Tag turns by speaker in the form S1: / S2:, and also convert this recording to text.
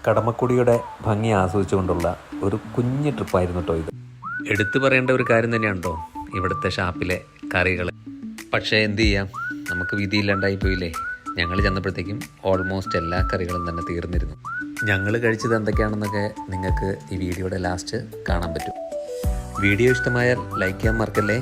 S1: കടമക്കുടിയുടെ ഭംഗി ആസ്വദിച്ചുകൊണ്ടുള്ള ഒരു കുഞ്ഞു ട്രിപ്പായിരുന്നു കേട്ടോ ഇത്. എടുത്തു പറയേണ്ട ഒരു കാര്യം തന്നെയാണ് കേട്ടോ ഇവിടുത്തെ ഷാപ്പിലെ കറികൾ. പക്ഷേ എന്ത് ചെയ്യാം, നമുക്ക് വിധിയില്ലാണ്ടായി പോയില്ലേ. ഞങ്ങൾ ചെന്നപ്പോഴത്തേക്കും ഓൾമോസ്റ്റ് എല്ലാ കറികളും തന്നെ തീർന്നിരുന്നു. ഞങ്ങൾ കഴിച്ചത് എന്തൊക്കെയാണെന്നൊക്കെ നിങ്ങൾക്ക് ഈ വീഡിയോയുടെ ലാസ്റ്റ് കാണാൻ പറ്റും. വീഡിയോ ഇഷ്ടമായാൽ ലൈക്ക് ചെയ്യാൻ മറക്കല്ലേ.